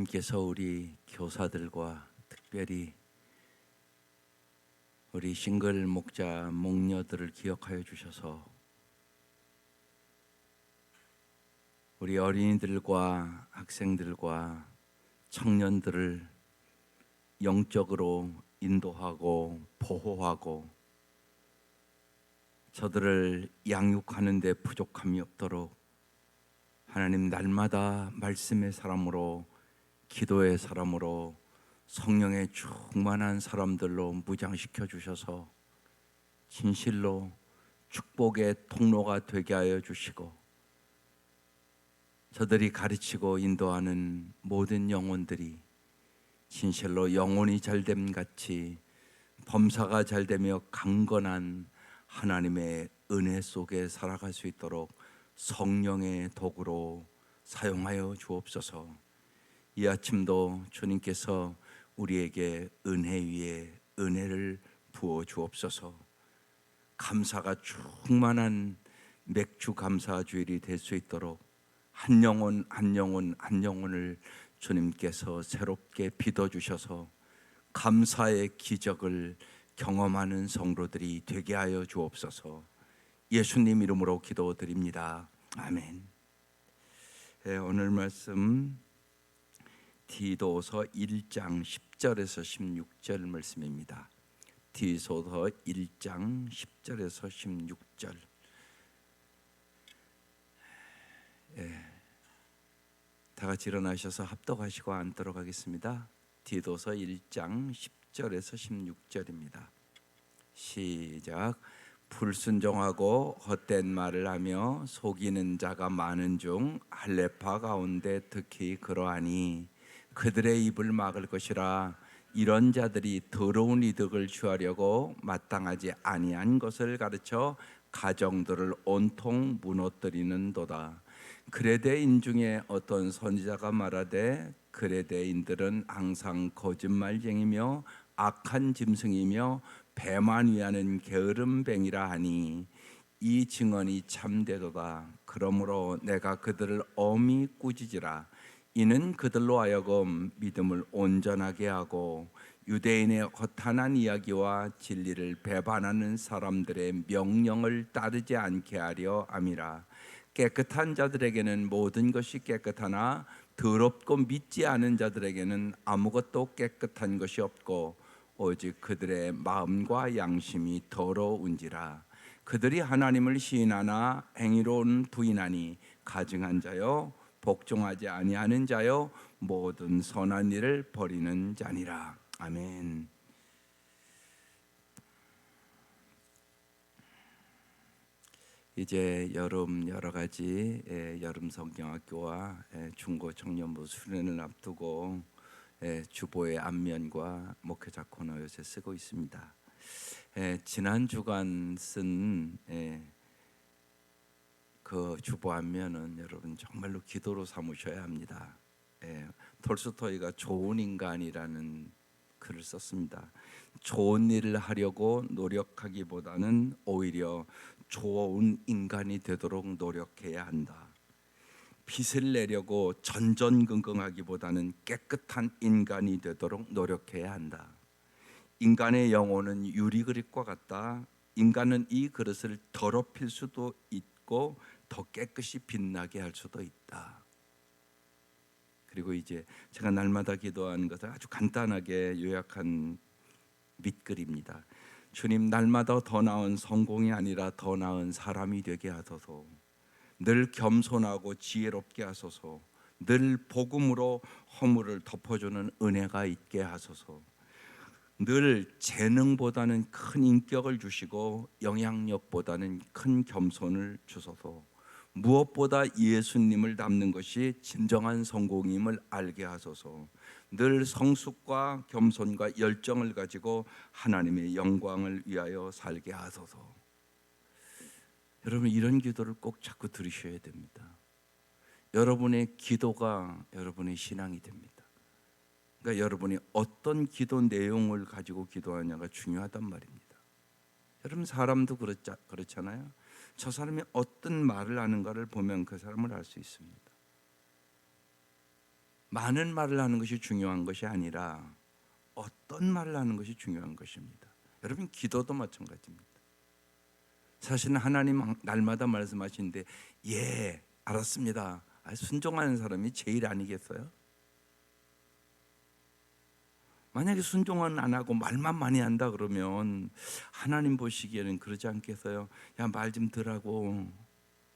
주님께서 우리 교사들과 특별히 우리 싱글 목자 목녀들을 기억하여 주셔서 우리 어린이들과 학생들과 청년들을 영적으로 인도하고 보호하고 저들을 양육하는 데 부족함이 없도록 하나님 날마다 말씀의 사람으로, 기도의 사람으로, 성령의 충만한 사람들로 무장시켜 주셔서 진실로 축복의 통로가 되게 하여 주시고, 저들이 가르치고 인도하는 모든 영혼들이 진실로 영혼이 잘됨 같이 범사가 잘되며 강건한 하나님의 은혜 속에 살아갈 수 있도록 성령의 도구로 사용하여 주옵소서. 이 아침도 주님께서 우리에게 은혜 위에 은혜를 부어 주옵소서. 감사가 충만한 맥주 감사 주일이 될 수 있도록 한 영혼 한 영혼 한 영혼을 주님께서 새롭게 빚어 주셔서 감사의 기적을 경험하는 성도들이 되게 하여 주옵소서. 예수님 이름으로 기도드립니다. 아멘. 오늘 말씀 디도서 1장 10절에서 16절 말씀입니다. 디도서 1장 10절에서 16절. 다 같이 일어나셔서 합독하시고 앉도록 하겠습니다. 디도서 1장 10절에서 16절입니다. 시작. 불순종하고 헛된 말을 하며 속이는 자가 많은 중 할례파 가운데 특히 그러하니 그들의 입을 막을 것이라. 이런 자들이 더러운 이득을 취하려고 마땅하지 아니한 것을 가르쳐 가정들을 온통 무너뜨리는도다. 그레데인 중에 어떤 선지자가 말하되 그레데인들은 항상 거짓말쟁이며 악한 짐승이며 배만 위하는 게으름뱅이라 하니 이 증언이 참되도다. 그러므로 내가 그들을 엄히 꾸짖으라. 이는 그들로 하여금 믿음을 온전하게 하고 유대인의 허탄한 이야기와 진리를 배반하는 사람들의 명령을 따르지 않게 하려 함이라. 깨끗한 자들에게는 모든 것이 깨끗하나 더럽고 믿지 않은 자들에게는 아무것도 깨끗한 것이 없고 오직 그들의 마음과 양심이 더러운지라. 그들이 하나님을 시인하나 행위로는 부인하니 가증한 자요 복종하지 아니하는 자요 모든 선한 일을 버리는 자니라. 아멘. 이제 여름 여러 가지 여름 성경학교와 중고 청년부 수련을 앞두고 주보의 앞면과 목회자 코너 요새 쓰고 있습니다. 지난 주간 쓴 그 주보 앞면은 여러분 정말로 기도로 삼으셔야 합니다. 톨스토이가 좋은 인간이라는 글을 썼습니다. 좋은 일을 하려고 노력하기보다는 오히려 좋은 인간이 되도록 노력해야 한다. 빚을 내려고 전전긍긍하기보다는 깨끗한 인간이 되도록 노력해야 한다. 인간의 영혼은 유리그릇과 같다. 인간은 이 그릇을 더럽힐 수도 있고 더 깨끗이 빛나게 할 수도 있다. 그리고 이제 제가 날마다 기도하는 것을 아주 간단하게 요약한 밑글입니다. 주님, 날마다 더 나은 성공이 아니라 더 나은 사람이 되게 하소서. 늘 겸손하고 지혜롭게 하소서. 늘 복음으로 허물을 덮어주는 은혜가 있게 하소서. 늘 재능보다는 큰 인격을 주시고 영향력보다는 큰 겸손을 주소서. 무엇보다 예수님을 닮는 것이 진정한 성공임을 알게 하소서. 늘 성숙과 겸손과 열정을 가지고 하나님의 영광을 위하여 살게 하소서. 여러분, 이런 기도를 꼭 자꾸 들으셔야 됩니다. 여러분의 기도가 여러분의 신앙이 됩니다. 그러니까 여러분이 어떤 기도 내용을 가지고 기도하냐가 중요하단 말입니다. 여러분, 사람도 그렇잖아요. 저 사람이 어떤 말을 하는가를 보면 그 사람을 알 수 있습니다. 많은 말을 하는 것이 중요한 것이 아니라 어떤 말을 하는 것이 중요한 것입니다. 여러분, 기도도 마찬가지입니다. 사실은 하나님 날마다 말씀하시는데 예, 알았습니다. 순종하는 사람이 제일 아니겠어요? 만약에 순종은 안 하고 말만 많이 한다 그러면 하나님 보시기에는 그러지 않겠어요? 야, 말 좀 들라고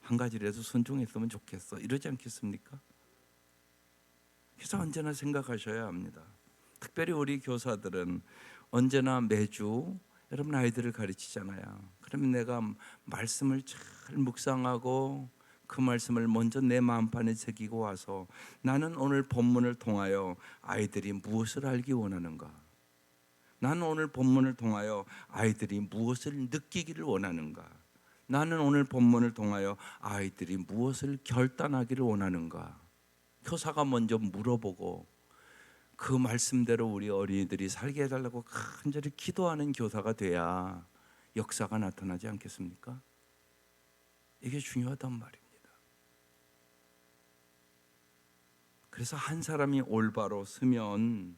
한 가지라도 순종했으면 좋겠어, 이러지 않겠습니까? 그래서 언제나 생각하셔야 합니다. 특별히 우리 교사들은 언제나 매주 여러분 아이들을 가르치잖아요. 그러면 내가 말씀을 잘 묵상하고 그 말씀을 먼저 내 마음판에 새기고 와서 나는 오늘 본문을 통하여 아이들이 무엇을 알기 원하는가? 나는 오늘 본문을 통하여 아이들이 무엇을 느끼기를 원하는가? 나는 오늘 본문을 통하여 아이들이 무엇을 결단하기를 원하는가? 교사가 먼저 물어보고 그 말씀대로 우리 어린이들이 살게 해달라고 간절히 기도하는 교사가 돼야 역사가 나타나지 않겠습니까? 이게 중요하단 말입니다. 그래서 한 사람이 올바로 서면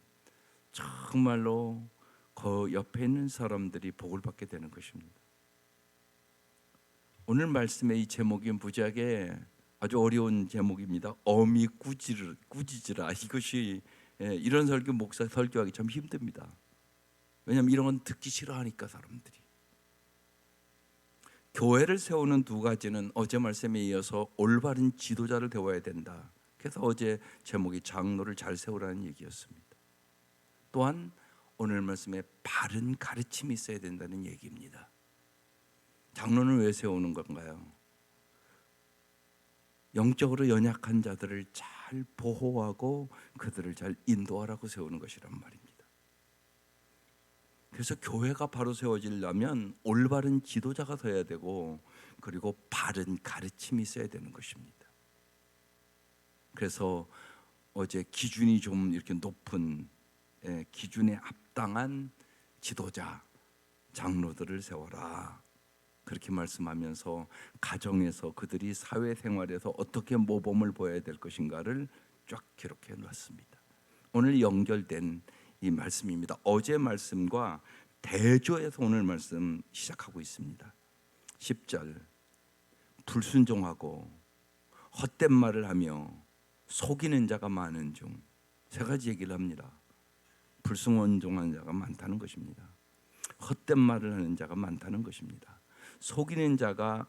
정말로 그 옆에 있는 사람들이 복을 받게 되는 것입니다. 오늘 말씀의 이 제목이 무지하게 아주 어려운 제목입니다. 어미 꾸짖으라. 이것이 이런 설교 목사 설교하기 참 힘듭니다. 왜냐하면 이런 건 듣기 싫어하니까 사람들이. 교회를 세우는 두 가지는 어제 말씀에 이어서 올바른 지도자를 세워야 된다. 그래서 어제 제목이 장로를 잘 세우라는 얘기였습니다. 또한 오늘 말씀에 바른 가르침이 있어야 된다는 얘기입니다. 장로는 왜 세우는 건가요? 영적으로 연약한 자들을 잘 보호하고 그들을 잘 인도하라고 세우는 것이란 말입니다. 그래서 교회가 바로 세워지려면 올바른 지도자가 서야 되고 그리고 바른 가르침이 있어야 되는 것입니다. 그래서 어제 기준이 좀 이렇게 높은 기준에 합당한 지도자, 장로들을 세워라. 그렇게 말씀하면서 가정에서 그들이 사회생활에서 어떻게 모범을 보여야 될 것인가를 쫙 기록해 놨습니다. 오늘 연결된 이 말씀입니다. 어제 말씀과 대조해서 오늘 말씀 시작하고 있습니다. 10절 불순종하고 헛된 말을 하며 속이는 자가 많은 중 세 가지 얘기를 합니다. 불순종하는 자가 많다는 것입니다. 헛된 말을 하는 자가 많다는 것입니다. 속이는 자가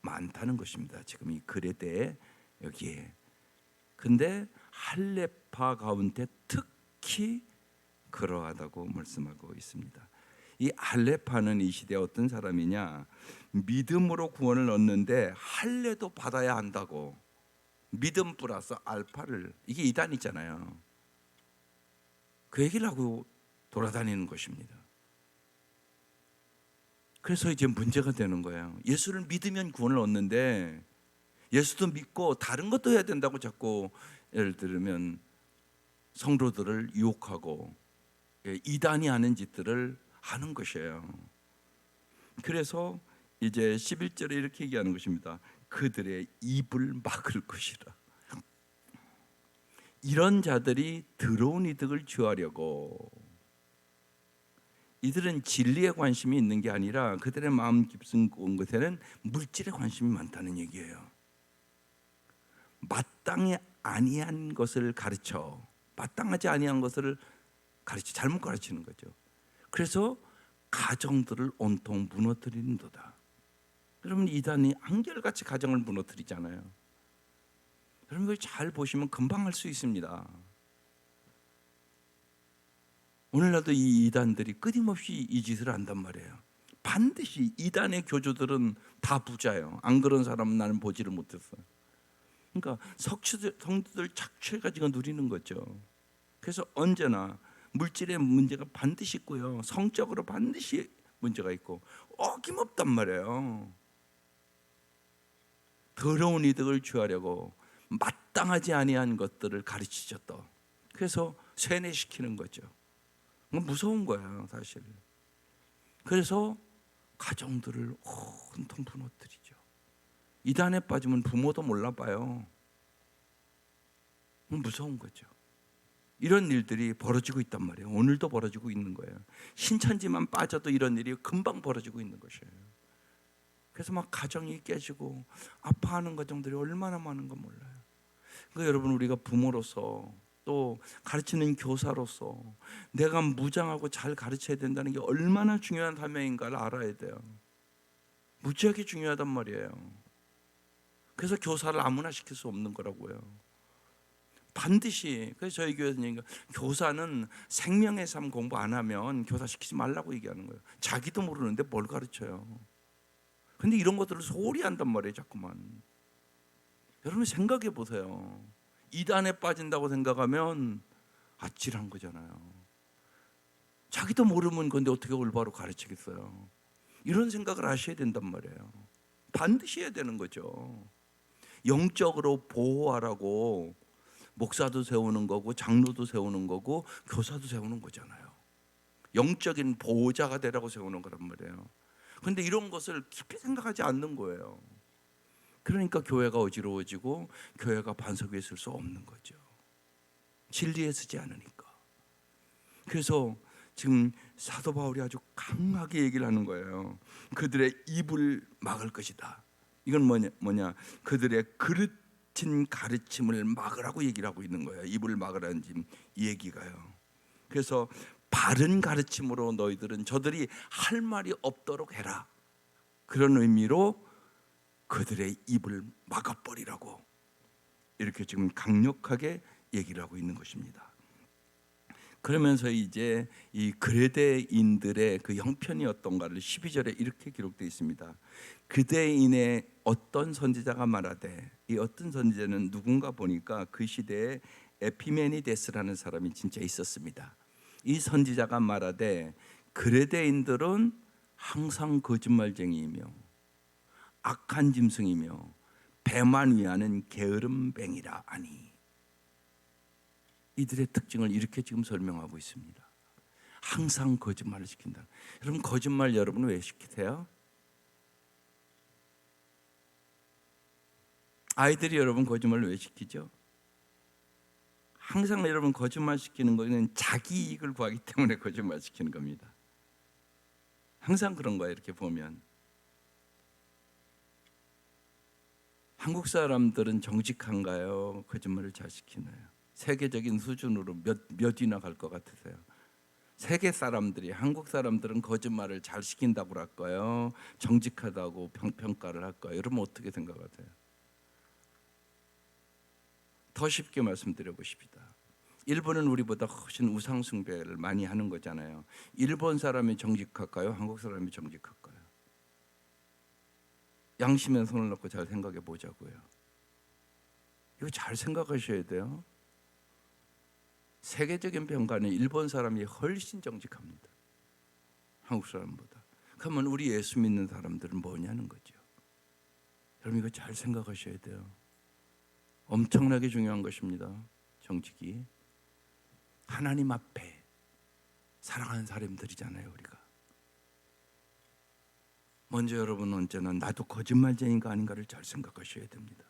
많다는 것입니다. 지금 이 글에 대해 여기에. 근데 할례파 가운데 특히 그러하다고 말씀하고 있습니다. 이 할례파는 이 시대에 어떤 사람이냐? 믿음으로 구원을 얻는데 할례도 받아야 한다고. 믿음 플러스 알파를, 이게 이단이잖아요. 그 얘기를 하고 돌아다니는 것입니다. 그래서 이제 문제가 되는 거예요. 예수를 믿으면 구원을 얻는데 예수도 믿고 다른 것도 해야 된다고 자꾸 예를 들면 성도들을 유혹하고 이단이 하는 짓들을 하는 것이에요. 그래서 이제 11절에 이렇게 얘기하는 것입니다. 그들의 입을 막을 것이라. 이런 자들이 더러운 이득을 취하려고, 이들은 진리에 관심이 있는 게 아니라 그들의 마음 깊은 곳에는 물질에 관심이 많다는 얘기예요. 마땅히 아니한 것을 가르쳐, 마땅하지 아니한 것을 가르쳐, 잘못 가르치는 거죠. 그래서 가정들을 온통 무너뜨리는도다. 여러분, 이단이 한결같이 가정을 무너뜨리잖아요. 여러분, 이걸 잘 보시면 금방 알 수 있습니다. 오늘날도 이 이단들이 끊임없이 이 짓을 한단 말이에요. 반드시 이단의 교주들은 다 부자예요. 안 그런 사람은 나는 보지를 못했어요. 그러니까 성도들 착취해가지고 누리는 거죠. 그래서 언제나 물질의 문제가 반드시 있고요, 성적으로 반드시 문제가 있고 어김없단 말이에요. 더러운 이득을 취하려고 마땅하지 아니한 것들을 가르치죠. 또 그래서 세뇌시키는 거죠. 무서운 거예요, 사실. 그래서 가정들을 온통 무너뜨리죠. 이단에 빠지면 부모도 몰라봐요. 무서운 거죠. 이런 일들이 벌어지고 있단 말이에요. 오늘도 벌어지고 있는 거예요. 신천지만 빠져도 이런 일이 금방 벌어지고 있는 것이에요. 그래서 막 가정이 깨지고 아파하는 가정들이 얼마나 많은 건 몰라요. 그러니까 여러분, 우리가 부모로서 또 가르치는 교사로서 내가 무장하고 잘 가르쳐야 된다는 게 얼마나 중요한 사명인가를 알아야 돼요. 무지하게 중요하단 말이에요. 그래서 교사를 아무나 시킬 수 없는 거라고요. 반드시. 그래서 저희 교회는 교사는 생명의 삶 공부 안 하면 교사 시키지 말라고 얘기하는 거예요. 자기도 모르는데 뭘 가르쳐요. 근데 이런 것들을 소홀히 한단 말이에요, 자꾸만. 여러분 생각해 보세요. 이단에 빠진다고 생각하면 아찔한 거잖아요. 자기도 모르면 근데 어떻게 올바로 가르치겠어요. 이런 생각을 하셔야 된단 말이에요. 반드시 해야 되는 거죠. 영적으로 보호하라고 목사도 세우는 거고 장로도 세우는 거고 교사도 세우는 거잖아요. 영적인 보호자가 되라고 세우는 거란 말이에요. 그런데 이런 것을 깊이 생각하지 않는 거예요. 그러니까 교회가 어지러워지고 교회가 반석 위에 설 수 없는 거죠. 진리에 서지 않으니까. 그래서 지금 사도 바울이 아주 강하게 얘기를 하는 거예요. 그들의 입을 막을 것이다. 이건 뭐냐? 그들의 그릇진 가르침을 막으라고 얘기를 하고 있는 거예요. 입을 막으라는 이 얘기가요. 그래서 바른 가르침으로 너희들은 저들이 할 말이 없도록 해라. 그런 의미로 그들의 입을 막아버리라고 이렇게 지금 강력하게 얘기를 하고 있는 것입니다. 그러면서 이제 이 그레데인들의 그 형편이 어떤가를 12절에 이렇게 기록되어 있습니다. 그레데인의 어떤 선지자가 말하되, 이 어떤 선지자는 누군가 보니까 그 시대에 에피메니데스라는 사람이 진짜 있었습니다. 이 선지자가 말하되 그레데인들은 항상 거짓말쟁이이며 악한 짐승이며 배만 위하는 게으름뱅이라 하니. 이들의 특징을 이렇게 지금 설명하고 있습니다. 항상 거짓말을 시킨다. 여러분, 거짓말 여러분 왜 시키세요? 아이들이 여러분 거짓말을 왜 시키죠? 항상 여러분 거짓말 시키는 거는 자기 이익을 구하기 때문에 거짓말 시키는 겁니다. 항상 그런 거예요. 이렇게 보면 한국 사람들은 정직한가요? 거짓말을 잘 시키나요? 세계적인 수준으로 몇 위나 갈 것 같으세요? 세계 사람들이, 한국 사람들은 거짓말을 잘 시킨다고 할까요? 정직하다고 평가를 할까요? 여러분 어떻게 생각하세요? 더 쉽게 말씀드려 보십시다. 일본은 우리보다 훨씬 우상 숭배를 많이 하는 거잖아요. 일본 사람이 정직할까요? 한국 사람이 정직할까요? 양심에 손을 넣고 잘 생각해 보자고요. 이거 잘 생각하셔야 돼요. 세계적인 평가는 일본 사람이 훨씬 정직합니다. 한국 사람보다. 그러면 우리 예수 믿는 사람들은 뭐냐는 거죠. 여러분 이거 잘 생각하셔야 돼요. 엄청나게 중요한 것입니다. 정직이. 하나님 앞에 사랑하는 사람들이잖아요, 우리가. 먼저 여러분 언제나 나도 거짓말쟁이가 아닌가를 잘 생각하셔야 됩니다.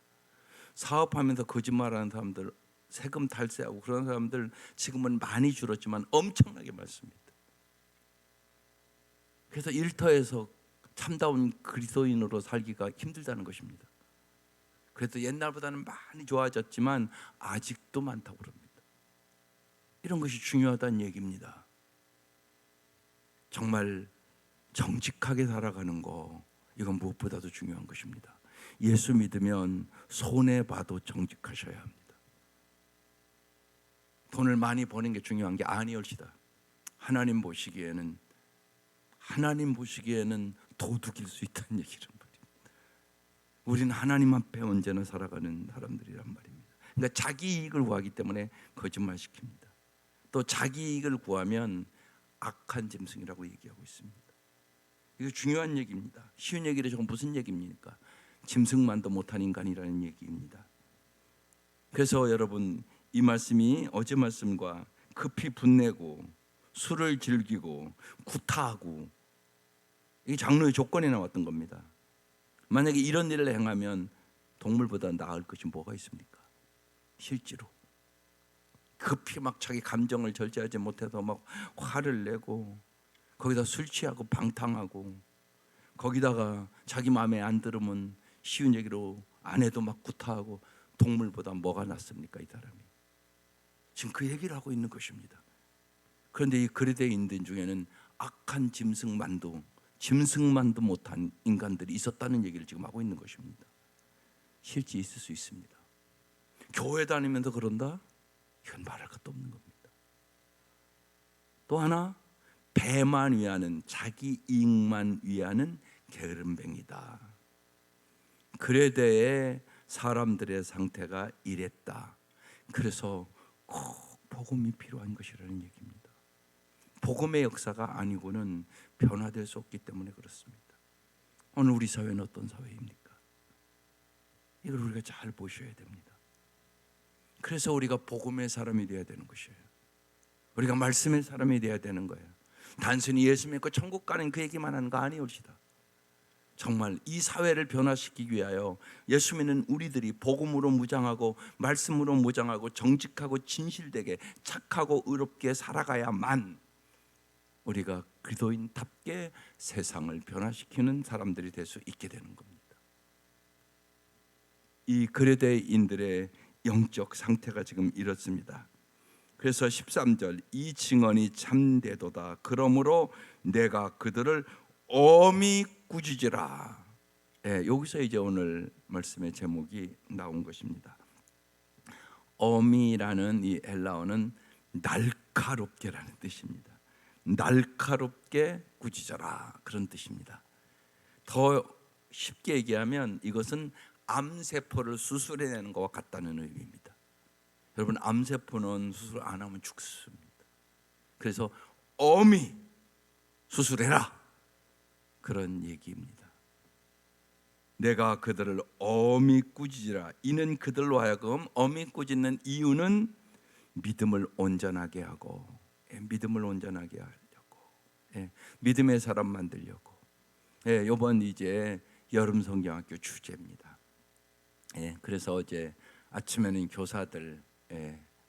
사업하면서 거짓말하는 사람들, 세금 탈세하고 그런 사람들 지금은 많이 줄었지만 엄청나게 많습니다. 그래서 일터에서 참다운 그리스도인으로 살기가 힘들다는 것입니다. 그래도 옛날보다는 많이 좋아졌지만 아직도 많다고 그럽니다. 이런 것이 중요하다는 얘기입니다. 정말 정직하게 살아가는 거, 이건 무엇보다도 중요한 것입니다. 예수 믿으면 손해봐도 정직하셔야 합니다. 돈을 많이 버는 게 중요한 게 아니올시다. 하나님 보시기에는 도둑일 수 있다는 얘기란 말입니다. 우리는 하나님 앞에 언제나 살아가는 사람들이란 말입니다. 그러니까 자기 이익을 구하기 때문에 거짓말 시킵니다. 또 자기 이익을 구하면 악한 짐승이라고 얘기하고 있습니다. 이거 중요한 얘기입니다. 쉬운 얘기를 저건 무슨 얘기입니까? 짐승만도 못한 인간이라는 얘기입니다. 그래서 여러분 이 말씀이 어제 말씀과 급히 분내고 술을 즐기고 구타하고 이 장로의 조건에 나왔던 겁니다. 만약에 이런 일을 행하면 동물보다 나을 것이 뭐가 있습니까? 실제로 급히 막 자기 감정을 절제하지 못해서 막 화를 내고, 거기다 술 취하고 방탕하고, 거기다가 자기 마음에 안 들으면 쉬운 얘기로 아내도 막 구타하고, 동물보다 뭐가 낫습니까 이 사람이? 지금 그 얘기를 하고 있는 것입니다. 그런데 이 그리대인들 중에는 악한 짐승만도 못한 인간들이 있었다는 얘기를 지금 하고 있는 것입니다. 실제 있을 수 있습니다. 교회 다니면서 그런다? 이건 말할 것도 없는 겁니다. 또 하나, 배만 위하는, 자기 이익만 위하는 게으름뱅이다. 그레데의 사람들의 상태가 이랬다. 그래서 꼭 복음이 필요한 것이라는 얘기입니다. 복음의 역사가 아니고는 변화될 수 없기 때문에 그렇습니다. 오늘 우리 사회는 어떤 사회입니까? 이걸 우리가 잘 보셔야 됩니다. 그래서 우리가 복음의 사람이 되어야 되는 것이에요. 우리가 말씀의 사람이 되어야 되는 거예요. 단순히 예수 믿고 천국 가는 그 얘기만 하는 거 아니옵시다. 정말 이 사회를 변화시키기 위하여 예수 믿는 우리들이 복음으로 무장하고 말씀으로 무장하고 정직하고 진실되게 착하고 의롭게 살아가야만 우리가 그리스도인답게 세상을 변화시키는 사람들이 될 수 있게 되는 겁니다. 이 그레데인들의 영적 상태가 지금 이렇습니다. 그래서 13절, 이 증언이 참되도다. 그러므로 내가 그들을 엄히 꾸짖으라. 여기서 이제 오늘 말씀의 제목이 나온 것입니다. 엄히라는 이 헬라어는 날카롭게라는 뜻입니다. 날카롭게 꾸짖어라, 그런 뜻입니다. 더 쉽게 얘기하면 이것은 암세포를 수술해내는 것과 같다는 의미입니다. 여러분, 암세포는 수술 안 하면 죽습니다. 그래서 엄히 수술해라, 그런 얘기입니다. 내가 그들을 엄히 꾸짖으라. 이는 그들로 하여금 엄히 꾸짖는 이유는 믿음을 온전하게 하고, 믿음을 온전하게 하려고, 믿음의 사람 만들려고. 이번 이제 여름 성경학교 주제입니다. 그래서 어제 아침에는 교사들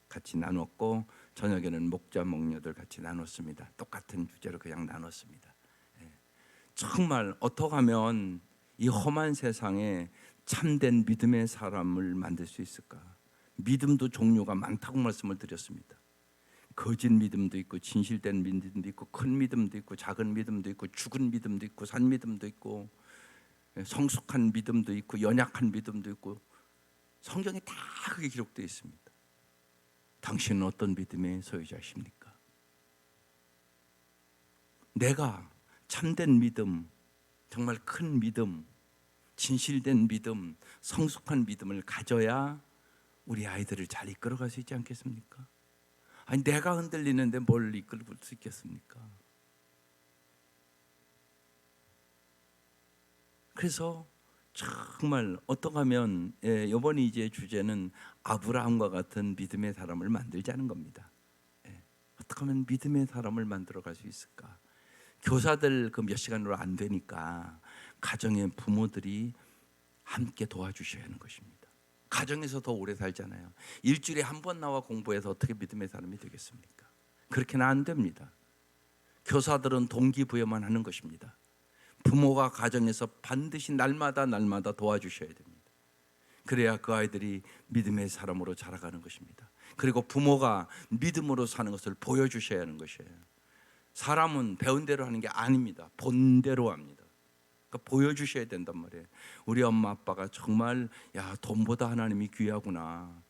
같이 나눴고, 저녁에는 목자 목녀들 같이 나눴습니다. 똑같은 주제로 그냥 나눴습니다. 정말 어떻게 하면 이 험한 세상에 참된 믿음의 사람을 만들 수 있을까? 믿음도 종류가 많다고 말씀을 드렸습니다. 거짓 믿음도 있고, 진실된 믿음도 있고, 큰 믿음도 있고, 작은 믿음도 있고, 죽은 믿음도 있고, 산 믿음도 있고, 성숙한 믿음도 있고, 연약한 믿음도 있고, 성경에 다 그게 기록되어 있습니다. 당신은 어떤 믿음의 소유자십니까? 내가 참된 믿음, 정말 큰 믿음, 진실된 믿음, 성숙한 믿음을 가져야 우리 아이들을 잘 이끌어갈 수 있지 않겠습니까? 아니, 내가 흔들리는데 뭘 이끌어 볼 수 있겠습니까? 그래서 정말 어떻게 하면, 이번에 이제 주제는 아브라함과 같은 믿음의 사람을 만들자는 겁니다. 어떻게 하면 믿음의 사람을 만들어 갈 수 있을까? 교사들 그 몇 시간으로 안 되니까 가정의 부모들이 함께 도와주셔야 하는 것입니다. 가정에서 더 오래 살잖아요. 일주일에 한 번 나와 공부해서 어떻게 믿음의 사람이 되겠습니까? 그렇게는 안 됩니다. 교사들은 동기부여만 하는 것입니다. 부모가 가정에서 반드시 날마다 도와주셔야 됩니다. 그래야 그 아이들이 믿음의 사람으로 자라가는 것입니다. 그리고 부모가 믿음으로 사는 것을 보여주셔야 하는 것이에요. 사람은 배운 대로 하는 게 아닙니다. 본대로 합니다. 그러니까 보여주셔야 된단 말이에요. 우리 엄마 아빠가 정말 돈보다 하나님이 귀하구나.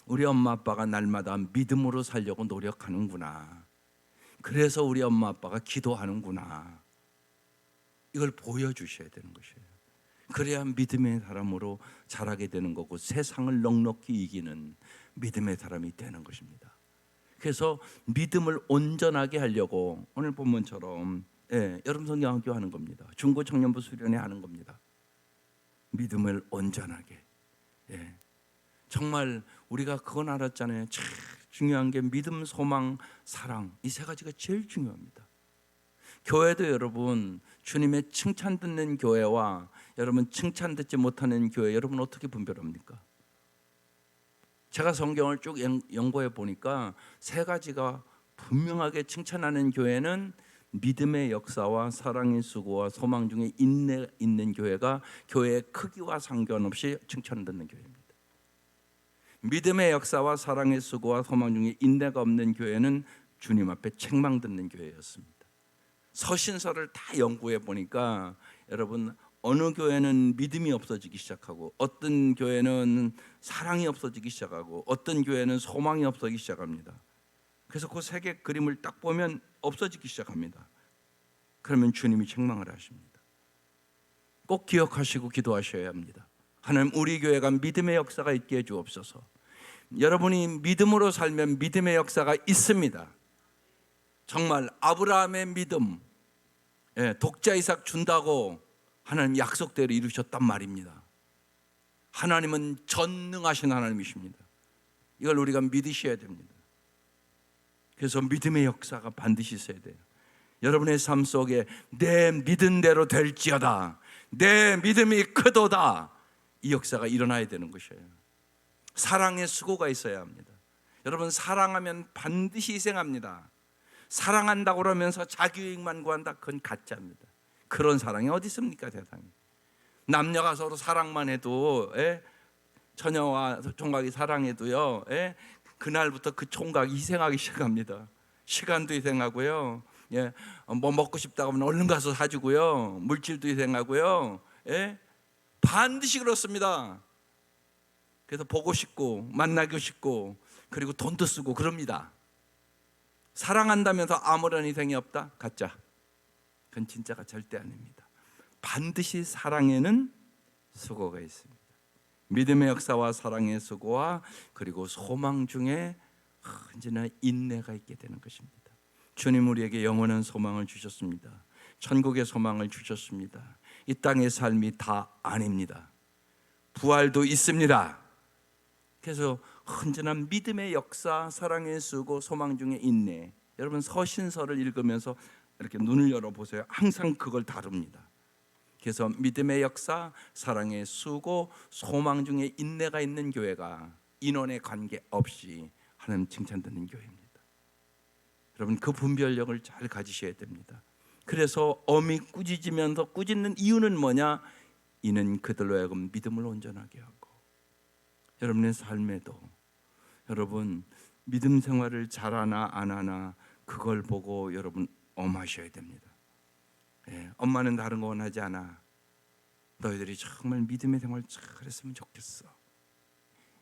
우리 엄마 아빠가 날마다 믿음으로 살려고 노력하는구나. 그래서 우리 엄마 아빠가 기도하는구나. 이걸 보여주셔야 되는 것이에요. 그래야 믿음의 사람으로 자라게 되는 거고, 세상을 넉넉히 이기는 믿음의 사람이 되는 것입니다. 그래서 믿음을 온전하게 하려고 오늘 본문처럼 여름 성경학교 하는 겁니다. 중고 청년부 수련회 하는 겁니다. 믿음을 온전하게. 정말 우리가 그건 알았잖아요. 제일 중요한 게 믿음, 소망, 사랑, 이 세 가지가 제일 중요합니다. 교회도 여러분, 주님의 칭찬 듣는 교회와 여러분 칭찬 듣지 못하는 교회, 여러분 어떻게 분별합니까? 제가 성경을 쭉 연구해 보니까 세 가지가 분명하게 칭찬하는 교회는 믿음의 역사와 사랑의 수고와 소망 중에 인내 있는 교회가 교회의 크기와 상관없이 칭찬받는 교회입니다. 믿음의 역사와 사랑의 수고와 소망 중에 인내가 없는 교회는 주님 앞에 책망 듣는 교회였습니다. 서신서를 다 연구해 보니까 여러분, 어느 교회는 믿음이 없어지기 시작하고, 어떤 교회는 사랑이 없어지기 시작하고, 어떤 교회는 소망이 없어지기 시작합니다. 그래서 그 세 개 그림을 딱 보면 없어지기 시작합니다. 그러면 주님이 책망을 하십니다. 꼭 기억하시고 기도하셔야 합니다. 하나님, 우리 교회가 믿음의 역사가 있게 해 주옵소서. 여러분이 믿음으로 살면 믿음의 역사가 있습니다. 정말 아브라함의 믿음, 독자 이삭 준다고 하나님 약속대로 이루셨단 말입니다. 하나님은 전능하신 하나님이십니다. 이걸 우리가 믿으셔야 됩니다. 그래서 믿음의 역사가 반드시 있어야 돼요. 여러분의 삶 속에 내 믿은 대로 될지어다, 내 믿음이 크도다, 이 역사가 일어나야 되는 것이에요. 사랑의 수고가 있어야 합니다. 여러분, 사랑하면 반드시 희생합니다. 사랑한다고 그러면서 자기이익만 구한다, 그건 가짜입니다. 그런 사랑이 어디 있습니까? 세상에 남녀가 서로 사랑만 해도, 처녀와 총각이 사랑해도요, 그날부터 그 총각이 희생하기 시작합니다. 시간도 희생하고요, 뭐 먹고 싶다고 하면 얼른 가서 사주고요, 물질도 희생하고요, 반드시 그렇습니다. 그래서 보고 싶고 만나고 싶고 그리고 돈도 쓰고 그럽니다. 사랑한다면서 아무런 희생이 없다? 가짜. 그건 진짜가 절대 아닙니다. 반드시 사랑에는 수고가 있습니다. 믿음의 역사와 사랑의 수고와 그리고 소망 중에 언제나 인내가 있게 되는 것입니다. 주님 우리에게 영원한 소망을 주셨습니다. 천국의 소망을 주셨습니다. 이 땅의 삶이 다 아닙니다. 부활도 있습니다. 그래서 언제나 믿음의 역사, 사랑의 수고, 소망 중에 인내. 여러분, 서신서를 읽으면서 이렇게 눈을 열어보세요. 항상 그걸 다룹니다. 그래서 믿음의 역사, 사랑의 수고, 소망 중에 인내가 있는 교회가 인원에 관계없이 하나님 칭찬 듣는 교회입니다. 여러분, 그 분별력을 잘 가지셔야 됩니다. 그래서 엄히 꾸짖으면서 꾸짖는 이유는 뭐냐? 이는 그들로 하여금 믿음을 온전하게 하고. 여러분의 삶에도 여러분 믿음 생활을 잘하나 안 하나 그걸 보고 여러분 엄하셔야 됩니다. 엄마는 다른 거 원하지 않아. 너희들이 정말 믿음의 생활 잘했으면 좋겠어.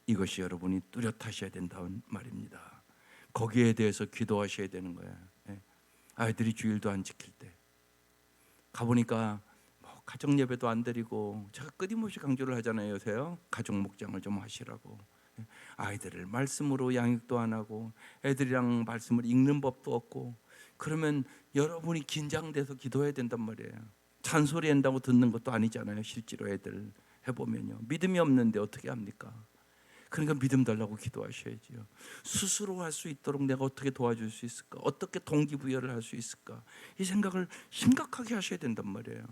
이것이 여러분이 뚜렷하셔야 된다는 말입니다. 거기에 대해서 기도하셔야 되는 거야. 아이들이 주일도 안 지킬 때 가보니까 가정 예배도 안 드리고, 제가 끊임없이 강조를 하잖아요. 요새요, 가족 목장을 좀 하시라고. 아이들을 말씀으로 양육도 안 하고 애들이랑 말씀을 읽는 법도 없고, 그러면 여러분이 긴장돼서 기도해야 된단 말이에요. 잔소리 한다고 듣는 것도 아니잖아요. 실제로 애들 해보면요, 믿음이 없는데 어떻게 합니까? 그러니까 믿음 달라고 기도하셔야지요. 스스로 할 수 있도록 내가 어떻게 도와줄 수 있을까? 어떻게 동기부여를 할 수 있을까? 이 생각을 심각하게 하셔야 된단 말이에요.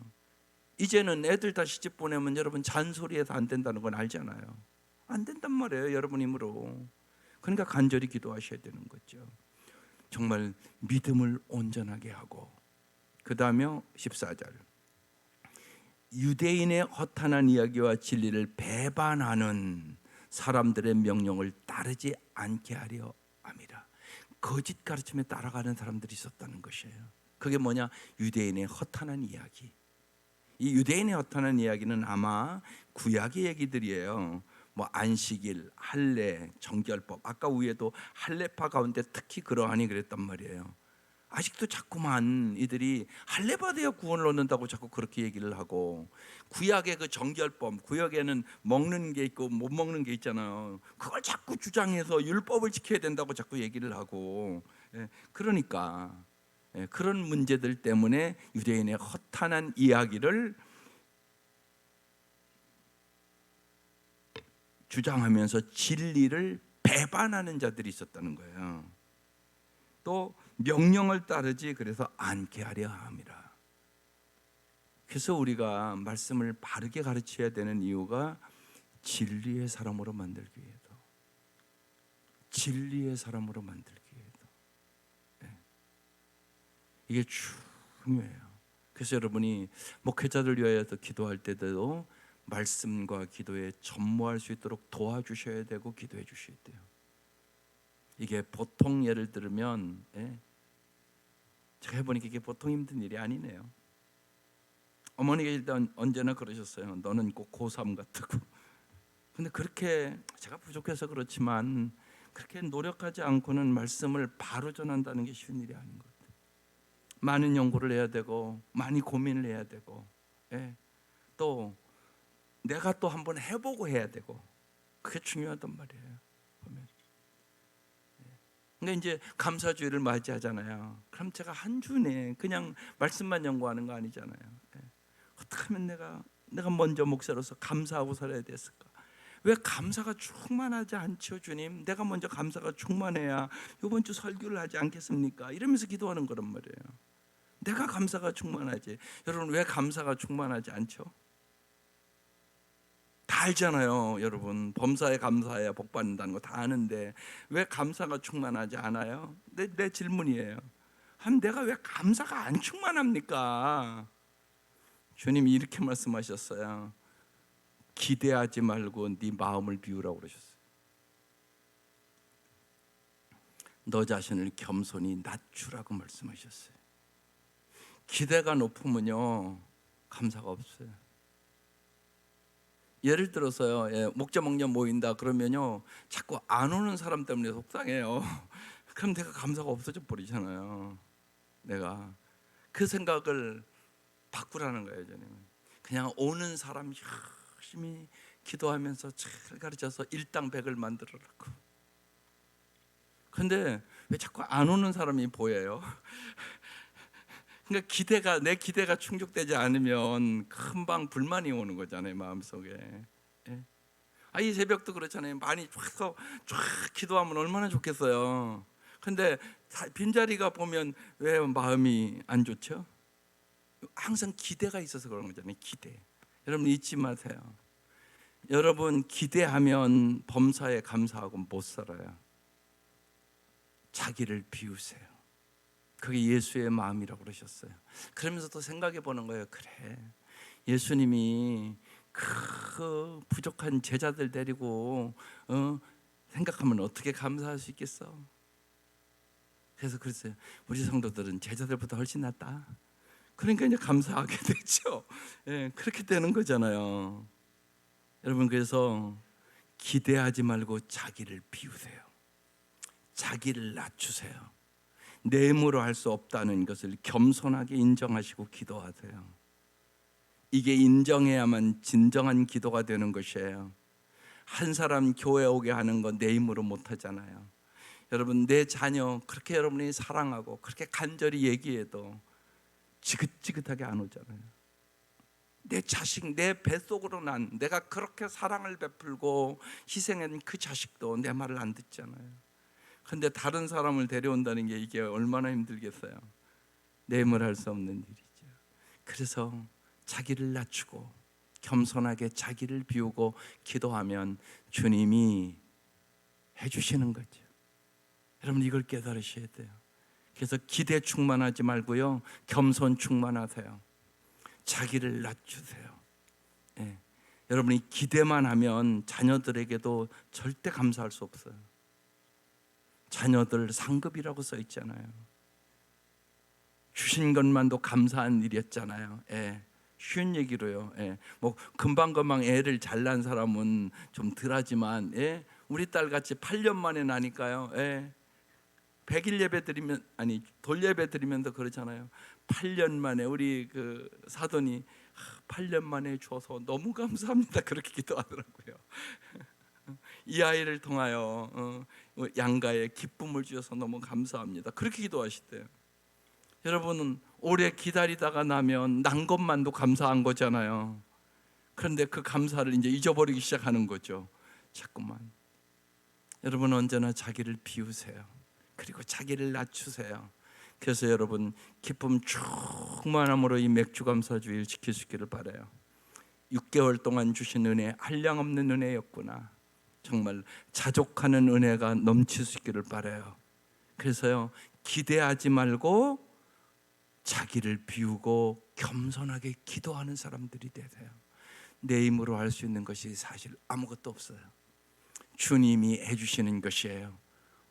이제는 애들 다 시집 보내면 여러분 잔소리해서 안 된다는 건 알잖아요. 안 된단 말이에요, 여러분 힘으로. 그러니까 간절히 기도하셔야 되는 거죠. 정말 믿음을 온전하게 하고, 그 다음에 14절, 유대인의 허탄한 이야기와 진리를 배반하는 사람들의 명령을 따르지 않게 하려 함이라. 거짓 가르침에 따라가는 사람들이 있었다는 것이에요. 그게 뭐냐? 유대인의 허탄한 이야기. 이 유대인의 허탄한 이야기는 아마 구약의 얘기들이에요. 뭐 안식일, 할례, 정결법. 아까 위에도 할례파 가운데 특히 그러하니 그랬단 말이에요. 아직도 자꾸만 이들이 할례 받아야 구원을 얻는다고 자꾸 그렇게 얘기를 하고, 구약의 그 정결법, 구약에는 먹는 게 있고 못 먹는 게 있잖아요. 그걸 자꾸 주장해서 율법을 지켜야 된다고 자꾸 얘기를 하고, 그러니까 그런 문제들 때문에 유대인의 허탄한 이야기를 주장하면서 진리를 배반하는 자들이 있었다는 거예요. 또 명령을 따르지 그래서 않게 하려 함이라. 그래서 우리가 말씀을 바르게 가르쳐야 되는 이유가 진리의 사람으로 만들기 위해서. 진리의 사람으로 만들기 위해서. 이게 중요해요. 그래서 여러분이 목회자들 위하여서 기도할 때도 말씀과 기도에 전무할 수 있도록 도와주셔야 되고 기도해 주셔야 돼요. 이게 보통 예를 들면 제가 해보니까 이게 보통 힘든 일이 아니네요. 어머니가 일단 언제나 그러셨어요. 너는 꼭 고3 같다고. 근데 그렇게 제가 부족해서 그렇지만 그렇게 노력하지 않고는 말씀을 바로 전한다는 게 쉬운 일이 아닌 것 같아요. 많은 연구를 해야 되고 많이 고민을 해야 되고 또 내가 또 한번 해보고 해야 되고 그게 중요하단 말이에요. 보면. 근데 이제 감사주의를 맞이하잖아요. 그럼 제가 한 주 내에 그냥 말씀만 연구하는 거 아니잖아요. 어떻게 하면 내가 먼저 목사로서 감사하고 살아야 됐을까? 왜 감사가 충만하지 않죠, 주님? 내가 먼저 감사가 충만해야 이번 주 설교를 하지 않겠습니까? 이러면서 기도하는 거란 말이에요. 내가 감사가 충만하지. 여러분 왜 감사가 충만하지 않죠? 다 알잖아요, 여러분. 범사에 감사해야 복 받는다는 거 다 아는데 왜 감사가 충만하지 않아요? 내 질문이에요. 내가 왜 감사가 안 충만합니까? 주님이 이렇게 말씀하셨어요. 기대하지 말고 네 마음을 비우라고 그러셨어요. 너 자신을 겸손히 낮추라고 말씀하셨어요. 기대가 높으면요 감사가 없어요. 예를 들어서요, 목자 목련 모인다 그러면요 자꾸 안 오는 사람 때문에 속상해요. 그럼 내가 감사가 없어져 버리잖아요. 내가 그 생각을 바꾸라는 거예요. 저는 그냥 오는 사람 열심히 기도하면서 잘 가르쳐서 일당백을 만들어라고. 근데 왜 자꾸 안 오는 사람이 보여요? 그러니까 내 기대가 충족되지 않으면 금방 불만이 오는 거잖아요, 마음속에. 이 새벽도 그렇잖아요. 많이 쫙 기도하면 얼마나 좋겠어요. 근데 빈자리가 보면 왜 마음이 안 좋죠? 항상 기대가 있어서 그런 거잖아요. 기대. 여러분 잊지 마세요. 여러분 기대하면 범사에 감사하고 못 살아요. 자기를 비우세요. 그게 예수의 마음이라고 그러셨어요. 그러면서 또 생각해 보는 거예요. 그래, 예수님이 그 부족한 제자들 데리고 생각하면 어떻게 감사할 수 있겠어? 그래서 그랬어요. 우리 성도들은 제자들보다 훨씬 낫다. 그러니까 이제 감사하게 되죠. 그렇게 되는 거잖아요. 여러분 그래서 기대하지 말고 자기를 비우세요. 자기를 낮추세요. 내 힘으로 할 수 없다는 것을 겸손하게 인정하시고 기도하세요. 이게 인정해야만 진정한 기도가 되는 것이에요. 한 사람 교회 오게 하는 건 내 힘으로 못 하잖아요. 여러분 내 자녀 그렇게 여러분이 사랑하고 그렇게 간절히 얘기해도 지긋지긋하게 안 오잖아요. 내 자식, 내 뱃속으로 난 내가 그렇게 사랑을 베풀고 희생한 그 자식도 내 말을 안 듣잖아요. 근데 다른 사람을 데려온다는 게 이게 얼마나 힘들겠어요. 내 힘을 할 수 없는 일이죠. 그래서 자기를 낮추고 겸손하게 자기를 비우고 기도하면 주님이 해주시는 거죠. 여러분 이걸 깨달으셔야 돼요. 그래서 기대 충만하지 말고요 겸손 충만하세요. 자기를 낮추세요. 여러분이 기대만 하면 자녀들에게도 절대 감사할 수 없어요. 자녀들 상급이라고 써 있잖아요. 주신 것만도 감사한 일이었잖아요. 쉬운 얘기로요. 뭐 금방금방 애를 잘 낳은 사람은 좀 덜하지만 우리 딸 같이 8년 만에 나니까요. 100일 예배 드리면 돌 예배 드리면서 그러잖아요. 8년 만에 우리 그 사돈이 8년 만에 줘서 너무 감사합니다. 그렇게 기도하더라고요. 이 아이를 통하여 양가에 기쁨을 주셔서 너무 감사합니다. 그렇게 기도하시대요. 여러분은 오래 기다리다가 나면 난 것만도 감사한 거잖아요. 그런데 그 감사를 이제 잊어버리기 시작하는 거죠. 자꾸만. 여러분 언제나 자기를 비우세요. 그리고 자기를 낮추세요. 그래서 여러분 기쁨 충만함으로 이 맥주감사주의를 지킬 수 있기를 바라요. 6개월 동안 주신 은혜 한량없는 은혜였구나. 정말 자족하는 은혜가 넘칠 수 있기를 바라요. 그래서요, 기대하지 말고 자기를 비우고 겸손하게 기도하는 사람들이 되세요. 내 힘으로 할 수 있는 것이 사실 아무것도 없어요. 주님이 해주시는 것이에요.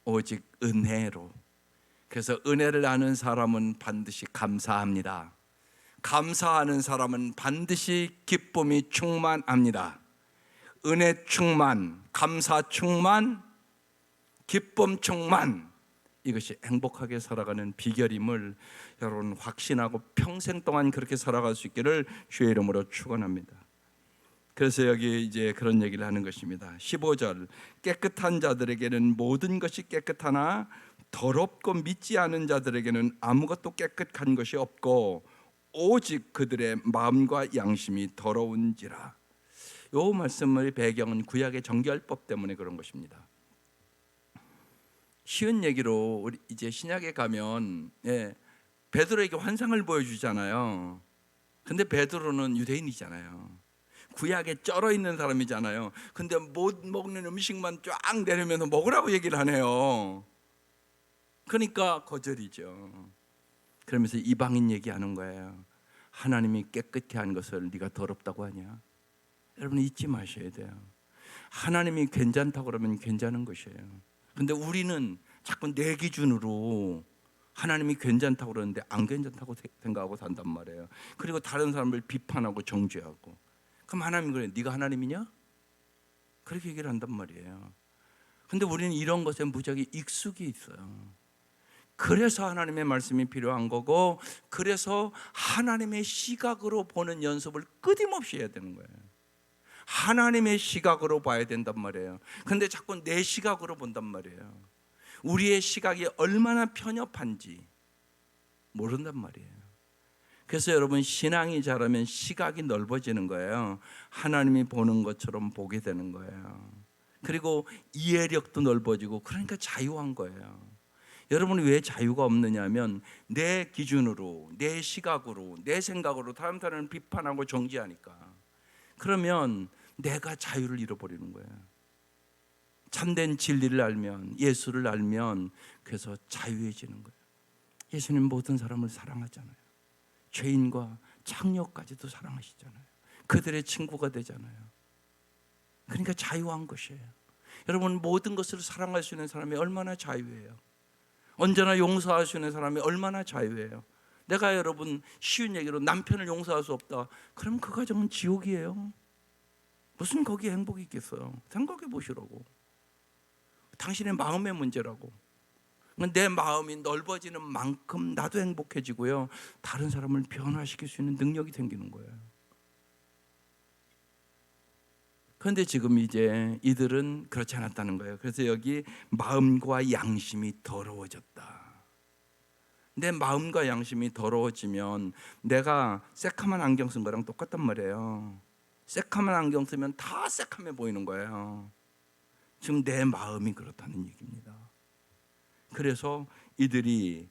오직 은혜로. 그래서 은혜를 아는 사람은 반드시 감사합니다. 감사하는 사람은 반드시 기쁨이 충만합니다. 은혜 충만, 감사 충만, 기쁨 충만, 이것이 행복하게 살아가는 비결임을 여러분 확신하고 평생 동안 그렇게 살아갈 수 있기를 주의 이름으로 축원합니다. 그래서 여기 이제 그런 얘기를 하는 것입니다. 15절, 깨끗한 자들에게는 모든 것이 깨끗하나 더럽고 믿지 않은 자들에게는 아무것도 깨끗한 것이 없고 오직 그들의 마음과 양심이 더러운지라. 이 말씀의 배경은 구약의 정결법 때문에 그런 것입니다. 쉬운 얘기로 우리 이제 신약에 가면 베드로에게 환상을 보여주잖아요. 근데 베드로는 유대인이잖아요. 구약에 쩔어 있는 사람이잖아요. 근데 못 먹는 음식만 쫙 내려면서 먹으라고 얘기를 하네요. 그러니까 거절이죠. 그러면서 이방인 얘기하는 거예요. 하나님이 깨끗게 한 것을 네가 더럽다고 하냐? 여러분 잊지 마셔야 돼요. 하나님이 괜찮다고 그러면 괜찮은 것이에요. 근데 우리는 자꾸 내 기준으로 하나님이 괜찮다고 그러는데 안 괜찮다고 생각하고 산단 말이에요. 그리고 다른 사람을 비판하고 정죄하고. 그럼 하나님이 그래, 네가 하나님이냐? 그렇게 얘기를 한단 말이에요. 근데 우리는 이런 것에 무지하게 익숙해 있어요. 그래서 하나님의 말씀이 필요한 거고, 그래서 하나님의 시각으로 보는 연습을 끊임없이 해야 되는 거예요. 하나님의 시각으로 봐야 된단 말이에요. 근데 자꾸 내 시각으로 본단 말이에요. 우리의 시각이 얼마나 편협한지 모른단 말이에요. 그래서 여러분 신앙이 자라면 시각이 넓어지는 거예요. 하나님이 보는 것처럼 보게 되는 거예요. 그리고 이해력도 넓어지고, 그러니까 자유한 거예요. 여러분이 왜 자유가 없느냐 하면 내 기준으로, 내 시각으로, 내 생각으로 다른 사람을 비판하고 정죄하니까. 그러면 내가 자유를 잃어버리는 거예요. 참된 진리를 알면, 예수를 알면 그래서 자유해지는 거예요. 예수님 모든 사람을 사랑하잖아요. 죄인과 창녀까지도 사랑하시잖아요. 그들의 친구가 되잖아요. 그러니까 자유한 것이에요. 여러분 모든 것을 사랑할 수 있는 사람이 얼마나 자유해요. 언제나 용서할 수 있는 사람이 얼마나 자유해요. 내가 여러분 쉬운 얘기로 남편을 용서할 수 없다, 그럼 그 가정은 지옥이에요. 무슨 거기에 행복이 있겠어요. 생각해 보시라고. 당신의 마음의 문제라고. 내 마음이 넓어지는 만큼 나도 행복해지고요, 다른 사람을 변화시킬 수 있는 능력이 생기는 거예요. 그런데 지금 이제 이들은 그렇지 않았다는 거예요. 그래서 여기 마음과 양심이 더러워졌다. 내 마음과 양심이 더러워지면 내가 새카만 안경 쓴 거랑 똑같단 말이에요. 새카만 안경 쓰면 다 새카매 보이는 거예요. 지금 내 마음이 그렇다는 얘기입니다. 그래서 이들이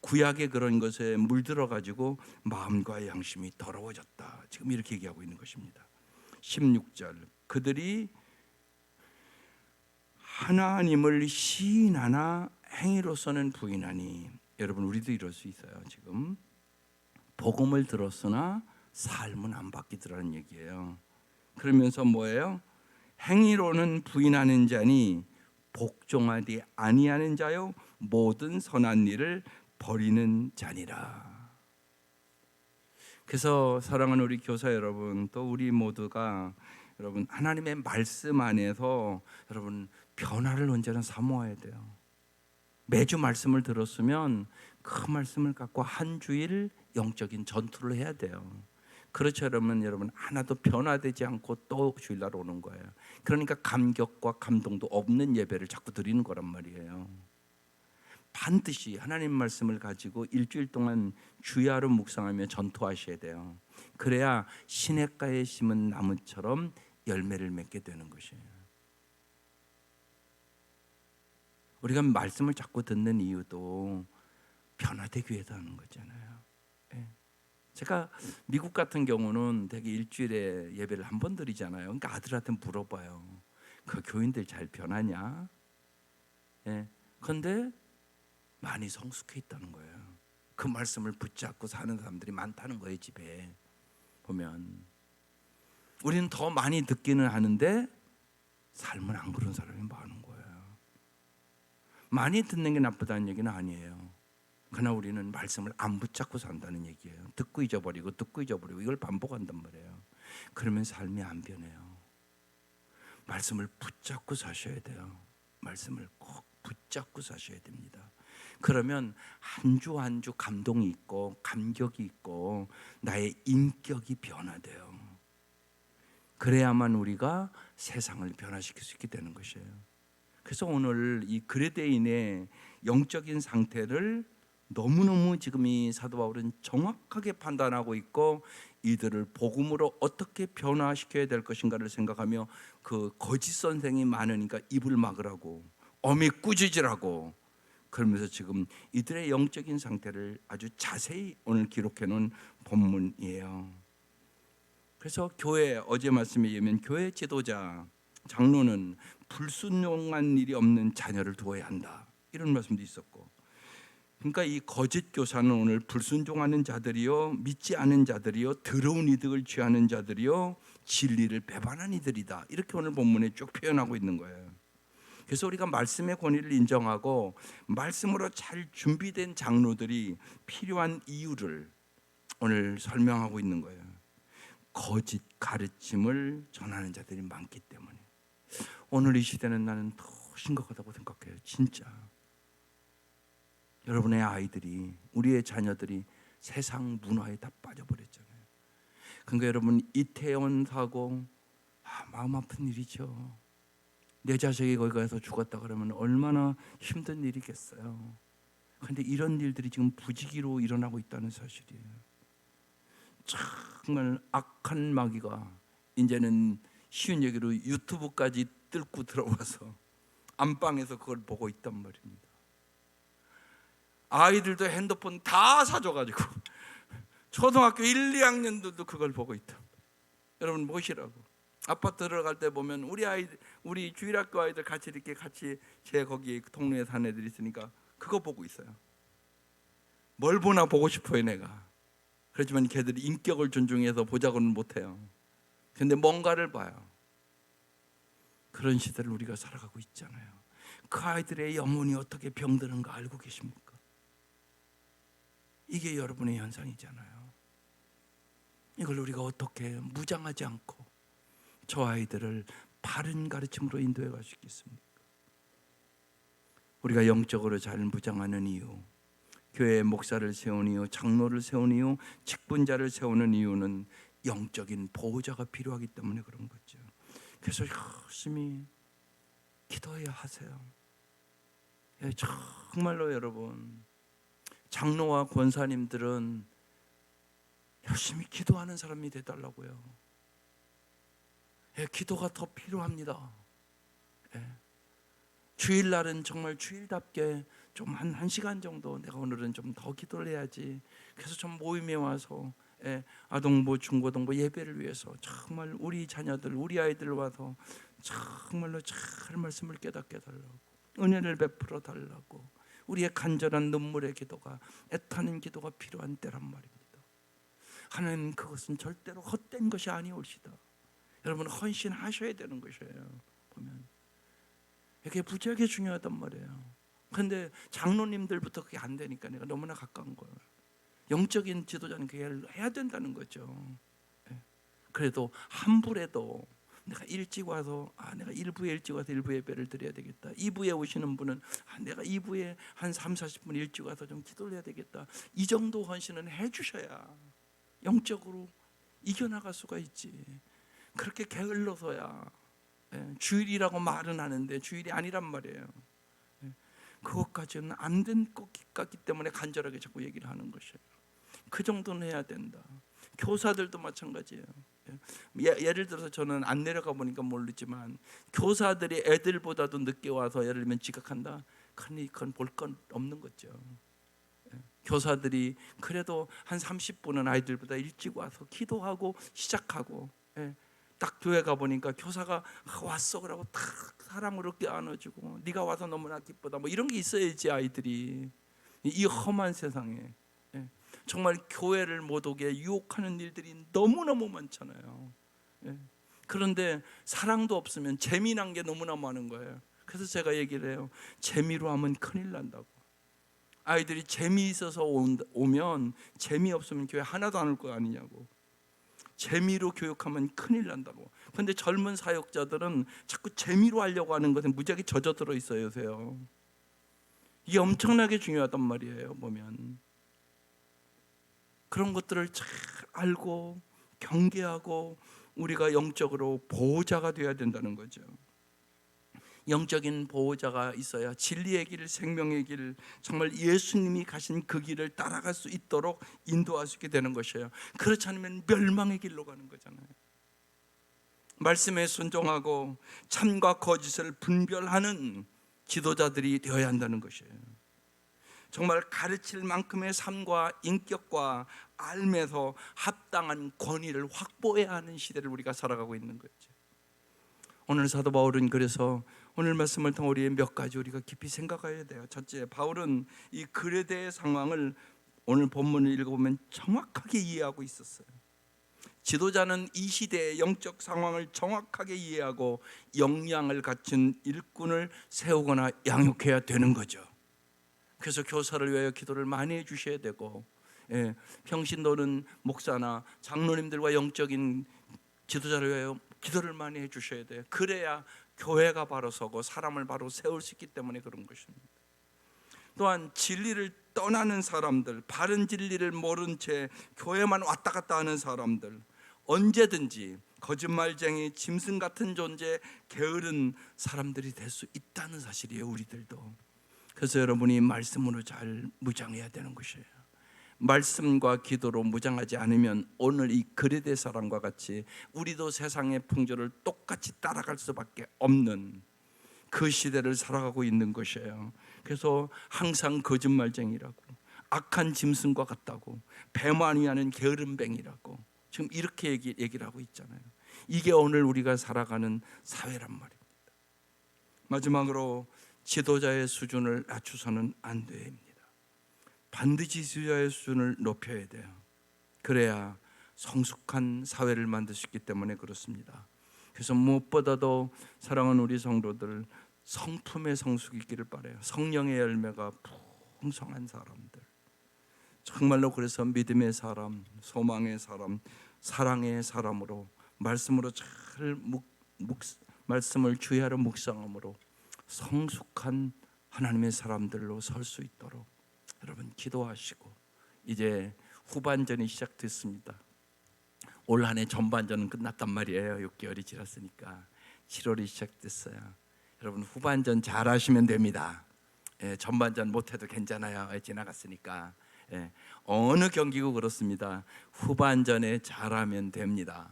구약의 그런 것에 물들어 가지고 마음과 양심이 더러워졌다, 지금 이렇게 얘기하고 있는 것입니다. 16절, 그들이 하나님을 시인하나 행위로서는 부인하니. 여러분 우리도 이럴 수 있어요. 지금 복음을 들었으나 삶은 안 바뀌더라는 얘기예요. 그러면서 뭐예요? 행위로는 부인하는 자니 복종하지 아니하는 자요 모든 선한 일을 버리는 자니라. 그래서 사랑하는 우리 교사 여러분, 또 우리 모두가 여러분 하나님의 말씀 안에서 여러분 변화를 언제나 사모해야 돼요. 매주 말씀을 들었으면 그 말씀을 갖고 한 주일 영적인 전투를 해야 돼요. 그렇죠 여러분 하나도 변화되지 않고 또 주일날 오는 거예요. 그러니까 감격과 감동도 없는 예배를 자꾸 드리는 거란 말이에요. 반드시 하나님 말씀을 가지고 일주일 동안 주야로 묵상하며 전투하셔야 돼요. 그래야 시냇가에 심은 나무처럼 열매를 맺게 되는 것이에요. 우리가 말씀을 자꾸 듣는 이유도 변화되기 위해서 하는 거잖아요. 제가 미국 같은 경우는 되게 일주일에 예배를 한 번 드리잖아요. 그러니까 아들한테 물어봐요. 그 교인들 잘 변하냐? 예. 근데 많이 성숙해 있다는 거예요. 그 말씀을 붙잡고 사는 사람들이 많다는 거예요. 집에 보면 우리는 더 많이 듣기는 하는데 삶은 안 그런 사람이 많은 거예요. 많이 듣는 게 나쁘다는 얘기는 아니에요. 그러나 우리는 말씀을 안 붙잡고 산다는 얘기예요. 듣고 잊어버리고 이걸 반복한단 말이에요. 그러면 삶이 안 변해요. 말씀을 붙잡고 사셔야 돼요. 말씀을 꼭 붙잡고 사셔야 됩니다. 그러면 한 주 한 주 감동이 있고 감격이 있고 나의 인격이 변화돼요. 그래야만 우리가 세상을 변화시킬 수 있게 되는 것이에요. 그래서 오늘 이 그레데인의 영적인 상태를 너무너무 지금 이 사도 바울은 정확하게 판단하고 있고 이들을 복음으로 어떻게 변화시켜야 될 것인가를 생각하며 그 거짓 선생이 많으니까 입을 막으라고 어미 꾸짖으라고 그러면서 지금 이들의 영적인 상태를 아주 자세히 오늘 기록해 놓은 본문이에요. 그래서 교회 어제 말씀에 의하면 교회 지도자 장로는 불순종한 일이 없는 자녀를 두어야 한다 이런 말씀도 있었고 그러니까 이 거짓 교사는 오늘 불순종하는 자들이요 믿지 않은 자들이요 더러운 이득을 취하는 자들이요 진리를 배반한 이들이다 이렇게 오늘 본문에 쭉 표현하고 있는 거예요. 그래서 우리가 말씀의 권위를 인정하고 말씀으로 잘 준비된 장로들이 필요한 이유를 오늘 설명하고 있는 거예요. 거짓 가르침을 전하는 자들이 많기 때문에 오늘 이 시대는 나는 더 심각하다고 생각해요. 진짜 여러분의 아이들이 우리의 자녀들이 세상 문화에 다 빠져버렸잖아요. 그러니까 여러분 이태원 사고 마음 아픈 일이죠. 내 자식이 거기 가서 죽었다 그러면 얼마나 힘든 일이겠어요. 그런데 이런 일들이 지금 부지기로 일어나고 있다는 사실이에요. 정말 악한 마귀가 이제는 쉬운 얘기로 유튜브까지 뚫고 들어와서 안방에서 그걸 보고 있단 말입니다. 아이들도 핸드폰 다 사줘가지고 초등학교 1, 2학년들도 그걸 보고 있다. 여러분 보시라고. 아파트 들어갈 때 보면 우리 주일학교 아이들 같이 이렇게 제 거기 동네에 사는 애들이 있으니까 그거 보고 있어요. 뭘 보나 보고 싶어요 내가. 그렇지만 걔들이 인격을 존중해서 보자고는 못해요. 근데 뭔가를 봐요. 그런 시대를 우리가 살아가고 있잖아요. 그 아이들의 영혼이 어떻게 병드는가 알고 계십니까? 이게 여러분의 현상이잖아요. 이걸 우리가 어떻게 무장하지 않고 저 아이들을 바른 가르침으로 인도해 갈 수 있겠습니까? 우리가 영적으로 잘 무장하는 이유, 교회에 목사를 세운 이유, 장로를 세운 이유, 직분자를 세우는 이유는 영적인 보호자가 필요하기 때문에 그런 거죠. 그래서 열심히 기도해야 하세요. 정말로 여러분 장로와 권사님들은 열심히 기도하는 사람이 되달라고요. 기도가 더 필요합니다. 주일날은 정말 주일답게 좀 한 시간 정도 내가 오늘은 좀 더 기도를 해야지. 그래서 좀 모임에 와서 아동부 중고등부 예배를 위해서 정말 우리 자녀들 우리 아이들 와서 정말로 잘 말씀을 깨닫게 달라고 은혜를 베풀어 달라고 우리의 간절한 눈물의 기도가 애타는 기도가 필요한 때란 말입니다. 하나님 그것은 절대로 헛된 것이 아니올시다. 여러분 헌신하셔야 되는 것이에요. 보면 이게 무지하게 중요하단 말이에요. 그런데 장로님들부터 그게 안 되니까 내가 너무나 가까운 거예요. 영적인 지도자는 그게 해야 된다는 거죠. 그래도 환불해도 내가 일찍 와서 내가 1부에 일찍 와서 1부 예배를 드려야 되겠다. 2부에 오시는 분은 내가 2부에 한 3, 40분 일찍 와서 좀 기도를 해야 되겠다. 이 정도 헌신은 해주셔야 영적으로 이겨나갈 수가 있지. 그렇게 게을러서야 주일이라고 말은 하는데 주일이 아니란 말이에요. 그것까지는 안 된 것 같기 때문에 간절하게 자꾸 얘기를 하는 것이에요. 그 정도는 해야 된다. 교사들도 마찬가지예요. 예를 들어서 저는 안 내려가 보니까 모르지만 교사들이 애들보다도 늦게 와서 예를 들면 지각한다. 그건 볼 건 없는 거죠. 교사들이 그래도 한 30분은 아이들보다 일찍 와서 기도하고 시작하고 딱 교회 가보니까 교사가 왔어 그러고 탁 사랑으로 껴안아주고 네가 와서 너무나 기쁘다 뭐 이런 게 있어야지 아이들이. 이 험한 세상에 정말 교회를 못 오게 유혹하는 일들이 너무너무 많잖아요. 그런데 사랑도 없으면 재미난 게 너무나 많은 거예요. 그래서 제가 얘기를 해요. 재미로 하면 큰일 난다고. 아이들이 재미있어서 오면 재미없으면 교회 하나도 안 올 거 아니냐고. 재미로 교육하면 큰일 난다고. 그런데 젊은 사역자들은 자꾸 재미로 하려고 하는 것에 무지하게 젖어들어 있어요 요새요. 이게 엄청나게 중요하단 말이에요. 보면 그런 것들을 잘 알고 경계하고 우리가 영적으로 보호자가 되어야 된다는 거죠. 영적인 보호자가 있어야 진리의 길, 생명의 길, 정말 예수님이 가신 그 길을 따라갈 수 있도록 인도할 수 있게 되는 것이에요. 그렇지 않으면 멸망의 길로 가는 거잖아요. 말씀에 순종하고 참과 거짓을 분별하는 지도자들이 되어야 한다는 것이에요. 정말 가르칠 만큼의 삶과 인격과 알면서 합당한 권위를 확보해야 하는 시대를 우리가 살아가고 있는 거죠. 오늘 사도 바울은 그래서 오늘 말씀을 통해 우리의 몇 가지 우리가 깊이 생각해야 돼요. 첫째, 바울은 이 그레데의 상황을 오늘 본문을 읽어보면 정확하게 이해하고 있었어요. 지도자는 이 시대의 영적 상황을 정확하게 이해하고 역량을 갖춘 일꾼을 세우거나 양육해야 되는 거죠. 그래서 교사를 위하여 기도를 많이 해주셔야 되고, 평신도는 목사나 장로님들과 영적인 지도자를 위하여 기도를 많이 해주셔야 돼요. 그래야 교회가 바로 서고 사람을 바로 세울 수 있기 때문에 그런 것입니다. 또한 진리를 떠나는 사람들, 바른 진리를 모른 채 교회만 왔다 갔다 하는 사람들, 언제든지 거짓말쟁이, 짐승 같은 존재, 게으른 사람들이 될 수 있다는 사실이에요. 우리들도. 그래서 여러분이 말씀으로 잘 무장해야 되는 것이에요. 말씀과 기도로 무장하지 않으면 오늘 이 그레데 사람과 같이 우리도 세상의 풍조를 똑같이 따라갈 수밖에 없는 그 시대를 살아가고 있는 것이에요. 그래서 항상 거짓말쟁이라고, 악한 짐승과 같다고, 배만 위하는 게으름뱅이라고 지금 이렇게 얘기를 하고 있잖아요. 이게 오늘 우리가 살아가는 사회란 말입니다. 마지막으로 지도자의 수준을 낮추서는 안 됩니다. 반드시 지도자의 수준을 높여야 돼요. 그래야 성숙한 사회를 만들 수 있기 때문에 그렇습니다. 그래서 무엇보다도 사랑하는 우리 성도들, 성품의 성숙이 있기를 바라요. 성령의 열매가 풍성한 사람들, 정말로 그래서 믿음의 사람, 소망의 사람, 사랑의 사람으로 말씀으로 잘 말씀을 주의하러 묵상함으로 성숙한 하나님의 사람들로 설 수 있도록 여러분 기도하시고, 이제 후반전이 시작됐습니다. 올 한 해 전반전은 끝났단 말이에요. 6개월이 지났으니까 7월이 시작됐어요. 여러분 후반전 잘 하시면 됩니다. 전반전 못해도 괜찮아요. 지나갔으니까. 어느 경기고 그렇습니다. 후반전에 잘하면 됩니다.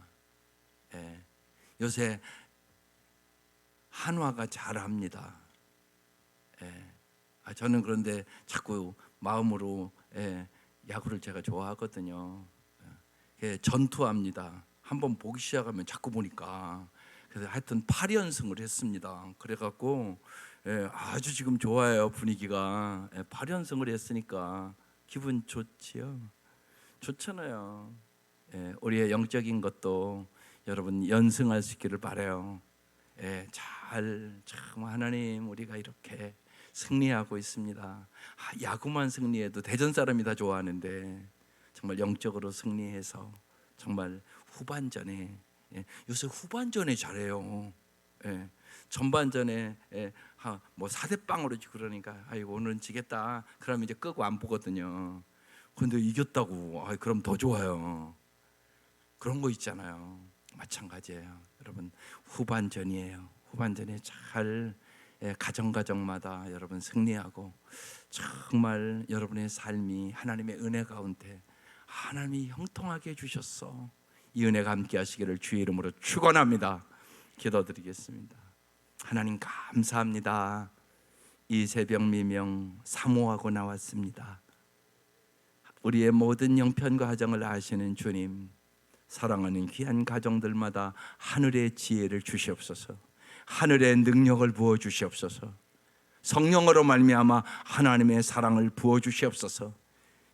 요새 한화가 잘합니다. 저는 그런데 자꾸 마음으로 야구를 제가 좋아하거든요. 전투합니다. 한번 보기 시작하면 자꾸 보니까. 그래서 하여튼 8연승을 했습니다. 그래갖고 아주 지금 좋아요. 분위기가 8연승을 했으니까 기분 좋지요. 좋잖아요. 우리의 영적인 것도 여러분 연승할 수 있기를 바라요. 참 하나님 우리가 이렇게 승리하고 있습니다. 야구만 승리해도 대전 사람이 다 좋아하는데 정말 영적으로 승리해서 정말 후반전에, 요새 후반전에 잘해요. 전반전에 뭐 4대0으로 지고 그러니까 아이고 오늘은 지겠다 그러면 이제 끄고 안 보거든요. 그런데 이겼다고 그럼 더 좋아요. 그런 거 있잖아요. 마찬가지예요. 여러분 후반전이에요. 후반전에 잘 가정마다 여러분 승리하고 정말 여러분의 삶이 하나님의 은혜 가운데 하나님이 형통하게 해주셨어. 이 은혜가 함께 하시기를 주의 이름으로 축원합니다. 기도드리겠습니다. 하나님 감사합니다. 이 새벽 미명 사모하고 나왔습니다. 우리의 모든 형편과 하정을 아시는 주님, 사랑하는 귀한 가정들마다 하늘의 지혜를 주시옵소서. 하늘의 능력을 부어 주시옵소서. 성령으로 말미암아 하나님의 사랑을 부어 주시옵소서.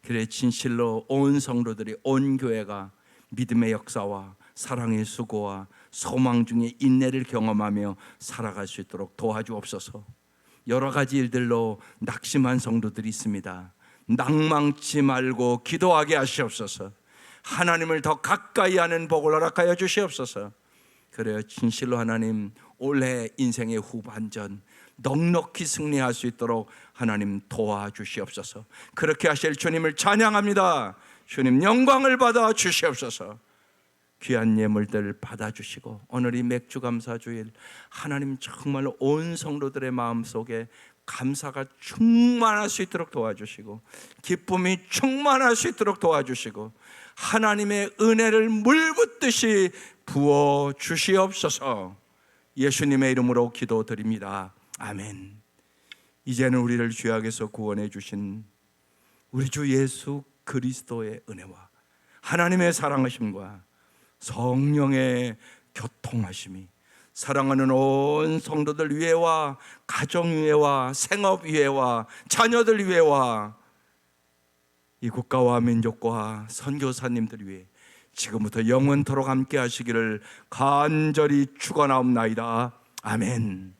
그래 진실로 온 성도들이, 온 교회가 믿음의 역사와 사랑의 수고와 소망 중에 인내를 경험하며 살아갈 수 있도록 도와주옵소서. 여러 가지 일들로 낙심한 성도들이 있습니다. 낭망치 말고 기도하게 하시옵소서. 하나님을 더 가까이 하는 복을 허락하여 주시옵소서. 그래요, 진실로 하나님 올해 인생의 후반전 넉넉히 승리할 수 있도록 하나님 도와주시옵소서. 그렇게 하실 주님을 찬양합니다. 주님 영광을 받아 주시옵소서. 귀한 예물들 받아주시고 오늘 이 맥주감사주일 하나님 정말 온 성도들의 마음속에 감사가 충만할 수 있도록 도와주시고 기쁨이 충만할 수 있도록 도와주시고 하나님의 은혜를 물붓듯이 부어 주시옵소서. 예수님의 이름으로 기도드립니다. 아멘. 이제는 우리를 죄악에서 구원해 주신 우리 주 예수 그리스도의 은혜와 하나님의 사랑하심과 성령의 교통하심이 사랑하는 온 성도들 위에와 가정 위에와 생업 위에와 자녀들 위에와 이 국가와 민족과 선교사님들 위해 지금부터 영원토록 함께 하시기를 간절히 축원하옵나이다. 아멘.